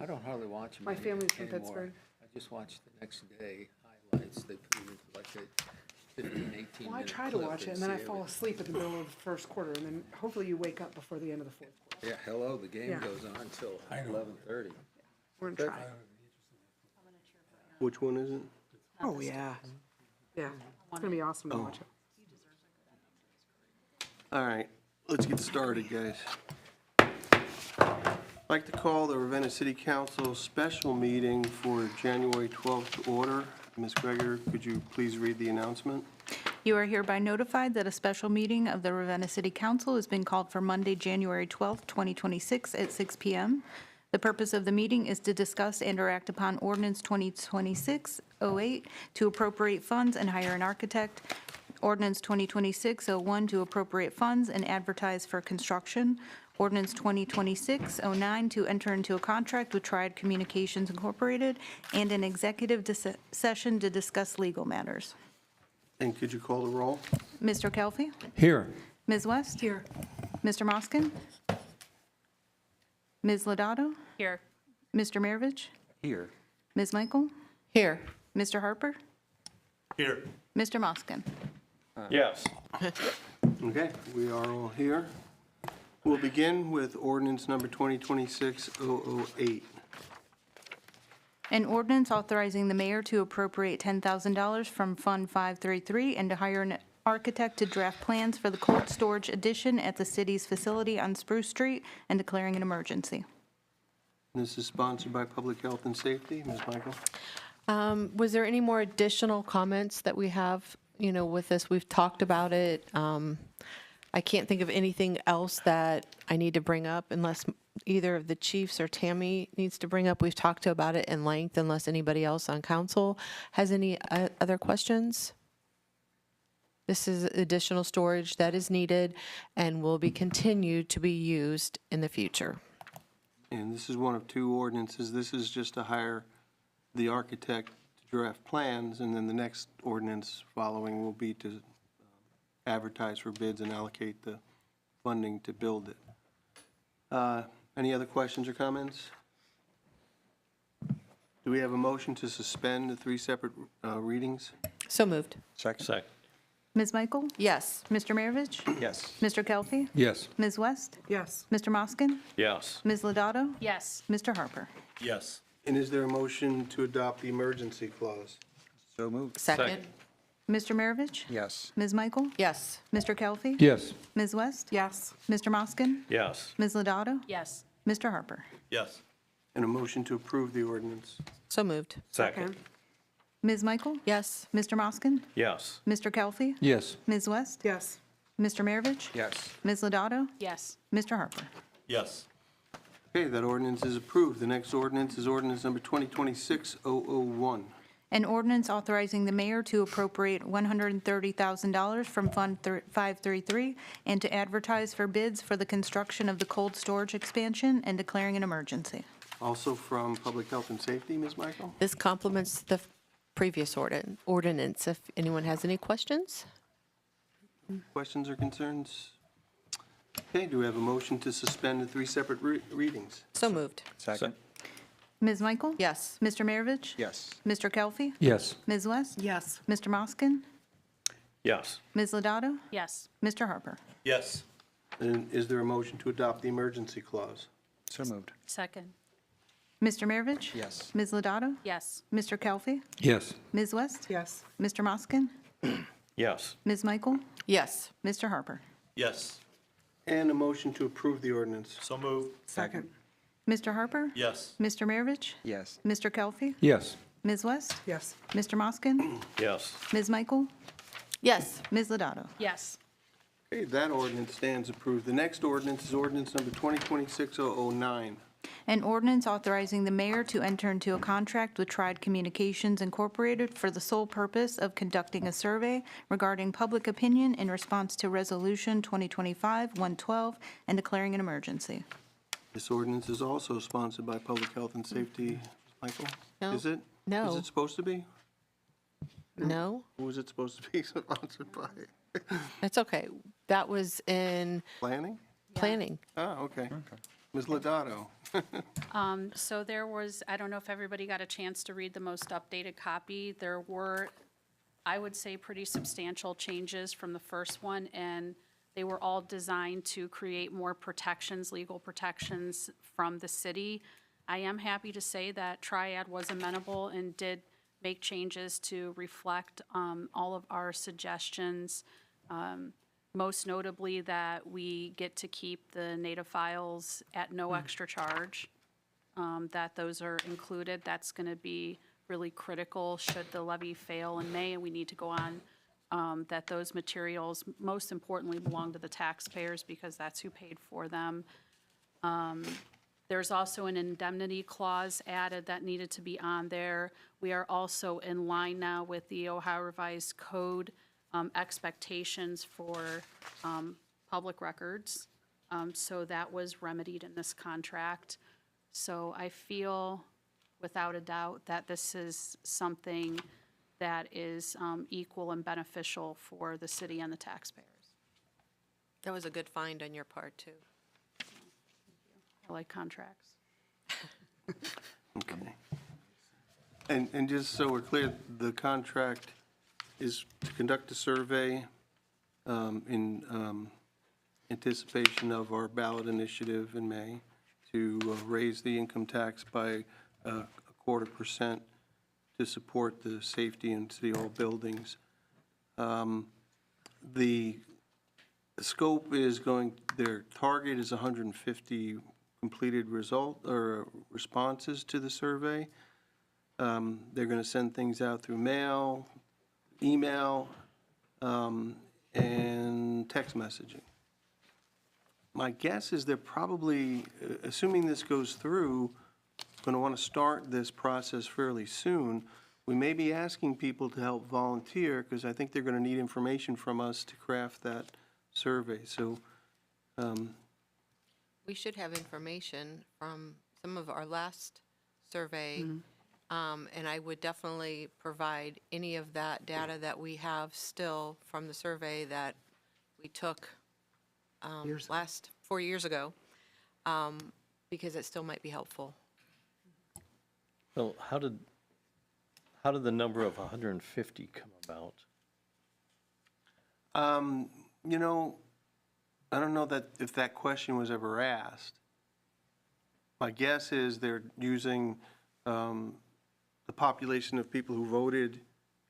I don't hardly watch them My family's from anymore. Pittsburgh. I just watch the next day highlights. They put it into like a 15, 18 Well, I minute try to clip watch it, and and then I see fall everything. asleep at the middle of the first quarter, and then hopefully you wake up before the end of the fourth quarter. Yeah, hello, the game Yeah. goes on until 11:30. We're gonna try. Which one is it? Oh, yeah. Yeah, it's gonna be awesome to watch it. All right, let's get started, guys. I'd like to call the Ravenna City Council special meeting for January 12th to order. Ms. Greger, could you please read the announcement? You are hereby notified that a special meeting of the Ravenna City Council has been called for Monday, January 12th, 2026 at 6 p.m. The purpose of the meeting is to discuss and/or act upon Ordinance 2026-08 to appropriate funds and hire an architect, Ordinance 2026-01 to appropriate funds and advertise for construction, Ordinance 2026-09 to enter into a contract with Triad Communications Incorporated, and an executive session to discuss legal matters. And could you call the roll? Mr. Kelfi? Here. Ms. West? Here. Mr. Moskin? Ms. Lodato? Here. Mr. Maravich? Here. Ms. Michael? Here. Mr. Harper? Here. Mr. Moskin? Yes. Okay, we are all here. We'll begin with ordinance number 2026-008. An ordinance authorizing the mayor to appropriate $10,000 from Fund 533 and to hire an architect to draft plans for the cold storage addition at the city's facility on Spruce Street and declaring an emergency. This is sponsored by Public Health and Safety. Ms. Michael? Was there any more additional comments that we have, with this? We've talked about it. I can't think of anything else that I need to bring up unless either of the chiefs or Tammy needs to bring up. We've talked about it in length unless anybody else on council has any other questions. This is additional storage that is needed and will be continued to be used in the future. And this is one of two ordinances. This is just to hire the architect to draft plans, and then the next ordinance following will be to advertise for bids and allocate the funding to build it. Any other questions or comments? Do we have a motion to suspend the three separate readings? So moved. Second. Ms. Michael? Yes. Mr. Maravich? Yes. Mr. Kelfi? Yes. Ms. West? Yes, Mr. Moskin? Yes. Ms. Lodato? Yes. Mr. Harper? Yes. And is there a motion to adopt the emergency clause? So moved. Second. Mr. Maravich? Yes. Ms. Michael? Yes. Mr. Kelfi? Yes. Ms. West? yes, Mr. Moskin? Yes. Ms. Lodato? Yes. Mr. Harper? Yes. And a motion to approve the ordinance? So moved. Second. Ms. Michael? Yes. Mr. Moskin? Yes. Mr. Kelfi? Yes. Ms. West? yes, Mr. Maravich? Yes. Ms. Lodato? Yes. Mr. Harper? Yes. Okay, that ordinance is approved. The next ordinance is ordinance number 2026-001. An ordinance authorizing the mayor to appropriate $130,000 from Fund 533 and to advertise for bids for the construction of the cold storage expansion and declaring an emergency. Also from Public Health and Safety, Ms. Michael? This complements the previous ordinance. If anyone has any questions? Questions or concerns? Okay, do we have a motion to suspend the three separate readings? So moved. Second. Ms. Michael? Yes. Mr. Maravich? Yes. Mr. Kelfi? Yes. Ms. West? yes, Mr. Moskin? Yes. Ms. Lodato? Yes. Mr. Harper? Yes. And is there a motion to adopt the emergency clause? So moved. Second. Mr. Maravich? Yes. Ms. Lodato? Yes. Mr. Kelfi? Yes. Ms. West? yes, Mr. Moskin? Yes. Ms. Michael? Yes. Mr. Harper? Yes. And a motion to approve the ordinance? So moved. second, Mr. Harper? Yes. Mr. Maravich? Yes. Mr. Kelfi? Yes. Ms. West? yes, Mr. Moskin? Yes. Ms. Michael? Yes. Ms. Lodato? Yes. Okay, that ordinance stands approved. The next ordinance is ordinance number 2026-009. An ordinance authorizing the mayor to enter into a contract with Triad Communications Incorporated for the sole purpose of conducting a survey regarding public opinion in response to Resolution 2025-112 and declaring an emergency. This ordinance is also sponsored by Public Health and Safety. Michael? No. Is it? No. Is it supposed to be? No? Who is it supposed to be sponsored by? That's okay. That was in Planning? planning. Ah, okay. Ms. Lodato? So there was, I don't know if everybody got a chance to read the most updated copy. There were, I would say, pretty substantial changes from the first one, and they were all designed to create more protections, legal protections from the city. I am happy to say that Triad was amenable and did make changes to reflect all of our suggestions. Most notably that we get to keep the native files at no extra charge, that those are included. That's going to be really critical should the levy fail in May and we need to go on, that those materials, most importantly, belong to the taxpayers because that's who paid for them. There's also an indemnity clause added that needed to be on there. We are also in line now with the Ohio Revised Code expectations for public records. So that was remedied in this contract. So I feel without a doubt that this is something that is equal and beneficial for the city and the taxpayers. That was a good find on your part, too. I like contracts. Okay. And just so we're clear, the contract is to conduct a survey in anticipation of our ballot initiative in May to raise the income tax by a 0.25% to support the safety in City Hall buildings. The scope is going, their target is 150 completed responses to the survey. They're going to send things out through mail, email, and text messaging. My guess is they're probably, assuming this goes through, going to want to start this process fairly soon. We may be asking people to help volunteer because I think they're going to need information from us to craft that survey. So We should have information from some of our last survey, and I would definitely provide any of that data that we have still from the survey that we took last 4 years ago, because it still might be helpful. Well, how did the number of 150 come about? You know, I don't know that if that question was ever asked. My guess is they're using the population of people who voted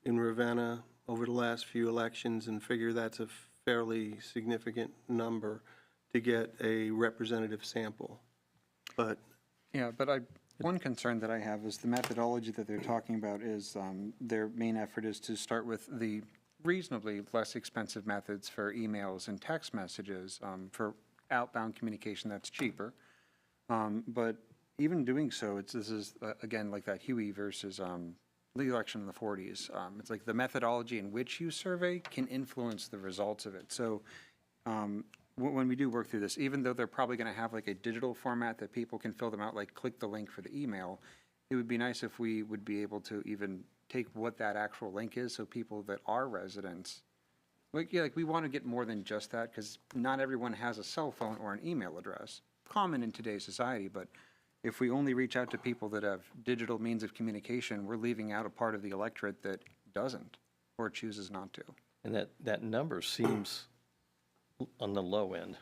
in Ravenna over the last few elections and figure that's a fairly significant number to get a representative sample. But Yeah, but one concern that I have is the methodology that they're talking about is their main effort is to start with the reasonably less expensive methods for emails and text messages for outbound communication that's cheaper. But even doing so, this is, again, like that Huey versus the election in the 40s. It's like the methodology in which you survey can influence the results of it. So when we do work through this, even though they're probably going to have like a digital format that people can fill them out, like click the link for the email, it would be nice if we would be able to even take what that actual link is so people that are residents, like we want to get more than just that because not everyone has a cell phone or an email address. Common in today's society, but if we only reach out to people that have digital means of communication, we're leaving out a part of the electorate that doesn't or chooses not to. And that number seems on the low end.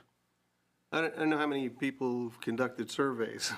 I don't know how many people have conducted surveys,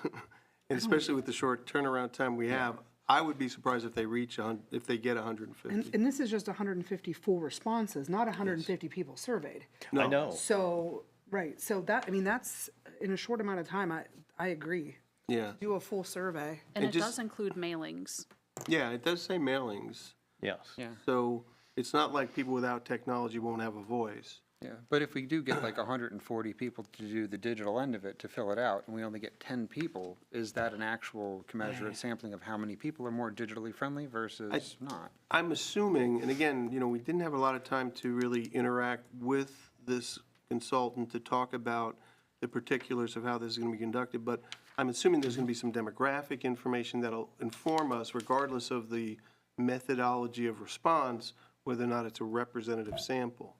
and especially with the short turnaround time we have, I would be surprised if they if they get 150. And this is just 150 full responses, not 150 people surveyed. I know. So, right, so that, I mean, that's, in a short amount of time, I agree. Yeah, Do a full survey. And It it just- does include mailings. yeah, it does say mailings, Yes. Yeah. so it's not like people without technology won't have a voice. Yeah, but if we do get like 140 people to do the digital end of it, to fill it out, and we only get 10 people, is that an actual commensurate sampling of how many people are more digitally friendly versus not? I'm assuming, and again, you know, we didn't have a lot of time to really interact with this consultant to talk about the particulars of how this is going to be conducted, but I'm assuming there's going to be some demographic information that'll inform us, regardless of the methodology of response, whether or not it's a representative sample.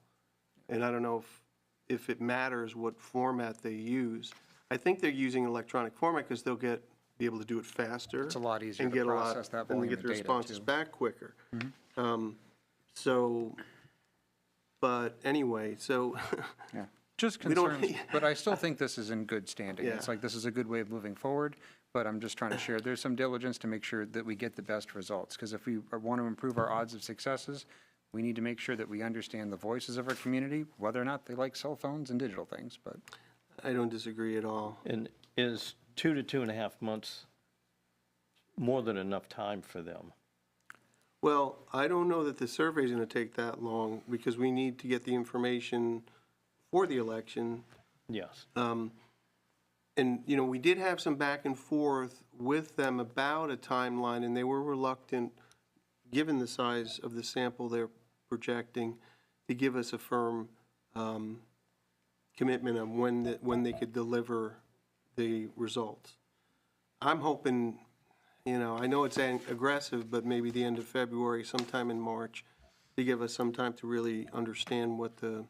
And I don't know if it matters what format they use. I think they're using electronic format because they'll be able to do it faster. It's a lot easier and to get a lot- process that and they volume get of the data, responses too. back quicker. So, but anyway, so, Yeah, just We don't- concerns, but I still think this is in good standing. It's Yeah. like, this is a good way of moving forward, but I'm just trying to share, there's some diligence to make sure that we get the best results. Because if we want to improve our odds of successes, we need to make sure that we understand the voices of our community, whether or not they like cell phones and digital things, but. I don't disagree at all. And is 2 to 2.5 months more than enough time for them? Well, I don't know that the survey's gonna take that long, because we need to get the information for the election. Yes. And, you know, we did have some back and forth with them about a timeline, and they were reluctant, given the size of the sample they're projecting, to give us a firm commitment on when they could deliver the results. I'm hoping, you know, I know it's aggressive, but maybe the end of February, sometime in March, to give us some time to really understand what the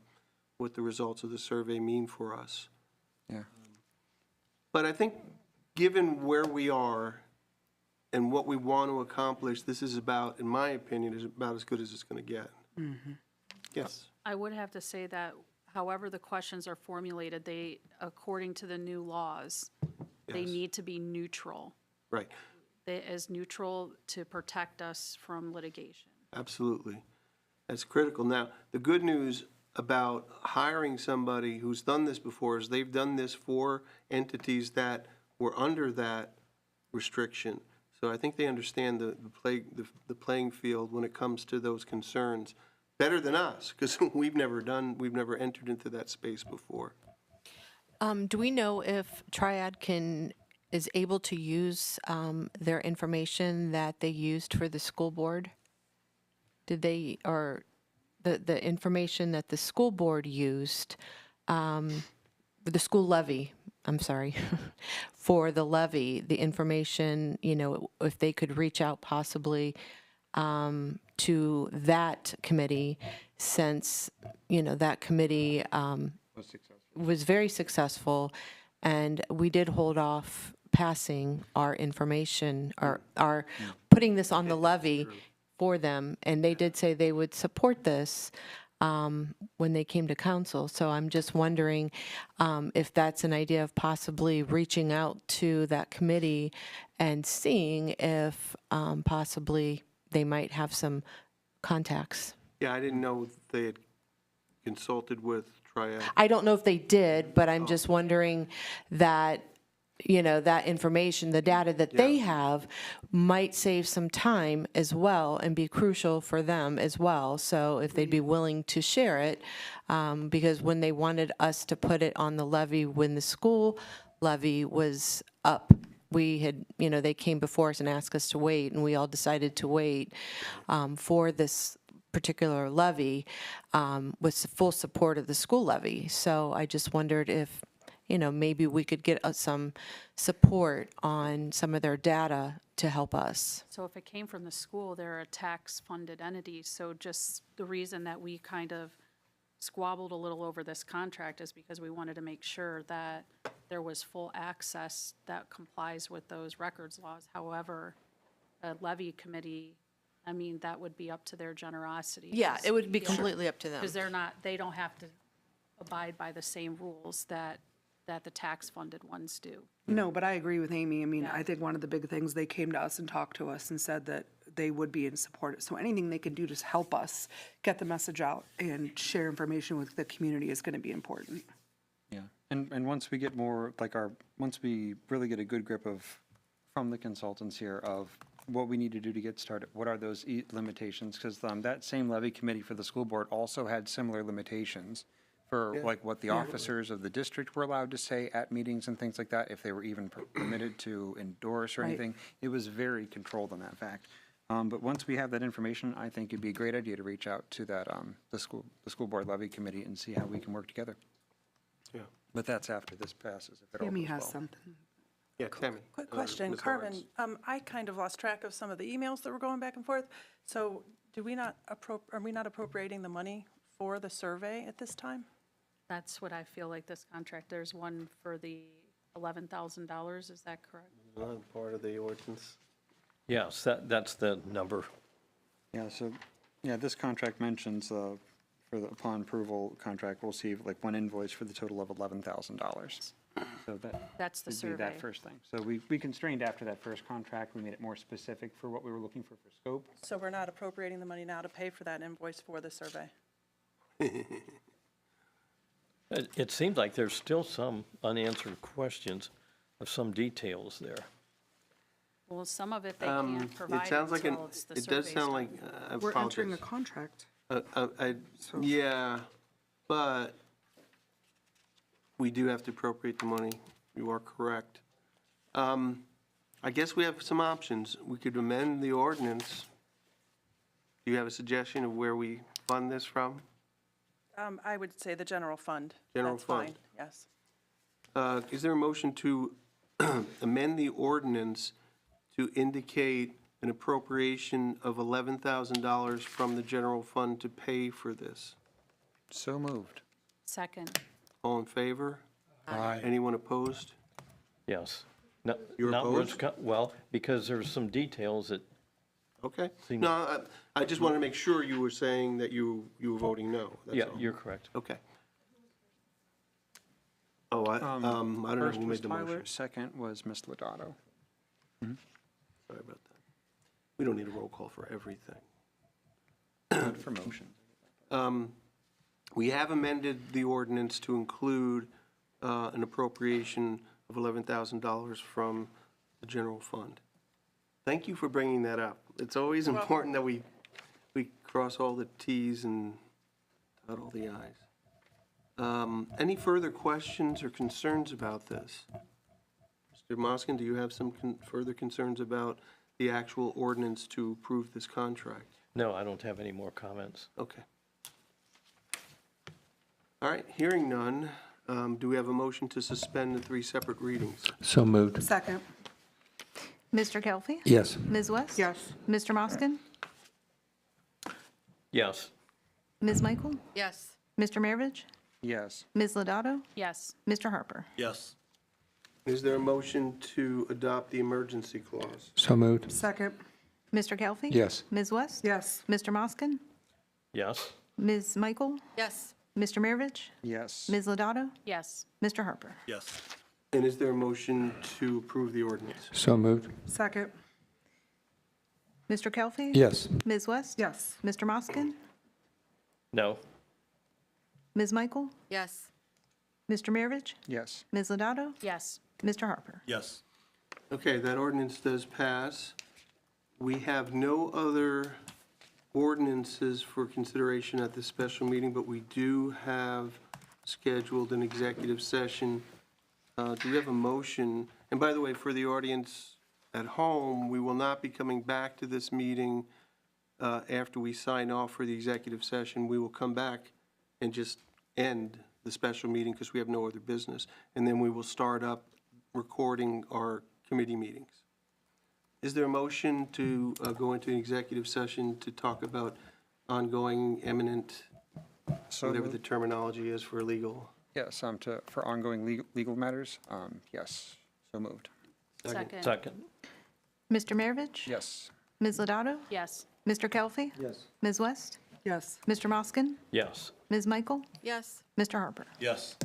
results of the survey mean for us. Yeah. But I think, given where we are and what we want to accomplish, this is about, in my opinion, is about as good as it's going to get. Yes. I would have to say that however the questions are formulated, they, according to the new laws, they Yes. need to be neutral. Right, As neutral to protect us from litigation. absolutely. That's critical. Now, the good news about hiring somebody who's done this before is they've done this for entities that were under that restriction. So I think they understand the playing field when it comes to those concerns better than us, because we've never entered into that space before. Do we know if Triad is able to use their information that they used for the school board? Did they, or the information that the school board used, the school levy, I'm sorry, for the levy, the information, you know, if they could reach out possibly to that committee, since, you know, that committee was very successful, and we did hold off passing our information, or our putting this on the levy for them, and they did say they would support this when they came to council. So I'm just wondering if that's an idea of possibly reaching out to that committee and seeing if possibly they might have some contacts. Yeah, I didn't know they had consulted with Triad. I don't know if they did, but I'm just wondering that, you know, that information, the data that they have might save some time as well and be crucial for them as well. So if they'd be willing to share it, because when they wanted us to put it on the levy, when the school levy was up, we had, you know, they came before us and asked us to wait, and we all decided to wait for this particular levy with full support of the school levy. So I just wondered if, you know, maybe we could get some support on some of their data to help us. So if it came from the school, they're a tax-funded entity, so just the reason that we kind of squabbled a little over this contract is because we wanted to make sure that there was full access that complies with those records laws. However, a levy committee, I mean, that would be up to their generosity. Yeah, it would be completely up to them. Because they don't have to abide by the same rules that the tax-funded ones do. No, but I agree with Amy. I mean, I think one of the big things, they came to us and talked to us and said that they would be in support. So anything they can do to help us get the message out and share information with the community is going to be important. Yeah, and once we get more, like once we really get a good grip from the consultants here of what we need to do to get started, what are those limitations? Because that same levy committee for the school board also had similar limitations for like what the officers of the district were allowed to say at meetings and things like that, if they were even permitted to endorse or Right. anything. It was very controlled on that fact. But once we have that information, I think it'd be a great idea to reach out to that, the school board levy committee and see how we can work together. Yeah. But that's after this passes, if it all Tammy goes has well. something. Yeah, Tammy. Quick question, Ms. Carmen, Lawrence. I kind of lost track of some of the emails that were going back and forth. So are we not appropriating the money for the survey at this time? That's what I feel like this contract, there's one for the $11,000, is that correct? Not part of the ordinance. Yes, that's the number. Yeah, so, yeah, this contract mentions, for the upon approval contract, we'll see like one invoice for the total of $11,000. So That's the would be survey. that first thing. So we constrained after that first contract, we made it more specific for what we were looking for scope. So we're not appropriating the money now to pay for that invoice for the survey? It seems like there's still some unanswered questions of some details there. Well, some of it they can't provide It sounds like, until it's the it does survey's sound like, done. I We're entering a apologize. contract. Yeah, but we do have to appropriate the money. You are correct. I guess we have some options. We could amend the ordinance. Do you have a suggestion of where we fund this from? I would say the general fund. General That's fine, fund. yes. Is there a motion to amend the ordinance to indicate an appropriation of $11,000 from the general fund to pay for this? So moved. Second. All in favor? Aye. Anyone opposed? Yes. No, You're not where it's opposed? well, because there's some details that, Okay. Seems- No, I just wanted to make sure you were saying that you were voting no. That's yeah, all. you're correct. Okay. Oh, I don't know First who was made the Tyler, motion. second was Ms. Lodato. Sorry about that. We don't need a roll call for everything. Good for motion. We have amended the ordinance to include an appropriation of $11,000 from the general fund. Thank you for bringing that up. It's always important that we cross all the Ts and dot all the Is. Any further questions or concerns about this? Mr. Moskin, do you have some further concerns about the actual ordinance to approve this contract? No, I don't have any more comments. Okay. All right, hearing none, do we have a motion to suspend the 3 separate readings? So moved. Second. Mr. Kelly? Yes. Ms. West? Yes. Mr. Moskin? Yes, Ms. Michael? Yes. Mr. Maravich? Yes. Ms. Lodato? Yes. Mr. Harper? Yes. Is there a motion to adopt the emergency clause? So moved. Second. Mr. Kelly? Yes. Ms. West? Yes. Mr. Moskin? yes, Ms. Michael? Yes. Mr. Maravich? Yes. Ms. Lodato? Yes. Mr. Harper? Yes. And is there a motion to approve the ordinance? So moved. Second. Mr. Kelly? Yes. Ms. West? Yes. Mr. Moskin? no, Ms. Michael? Yes. Mr. Maravich? Yes. Ms. Lodato? Yes. Mr. Harper? Yes. Okay, that ordinance does pass. We have no other ordinances for consideration at this special meeting, but we do have scheduled an executive session. Do we have a motion? And by the way, for the audience at home, we will not be coming back to this meeting after we sign off for the executive session. We will come back and just end the special meeting because we have no other business. And then we will start up recording our committee meetings. Is there a motion to go into an executive session to talk about ongoing, imminent, So whatever the moved. terminology is for legal? Yes, for ongoing legal matters, yes, so moved. Second. second, Mr. Maravich? Yes. Ms. Lodato? Yes. Mr. Kelly? Yes. Ms. West? Yes. Mr. Moskin? yes. Ms. Michael? Yes. Mr. Harper? Yes.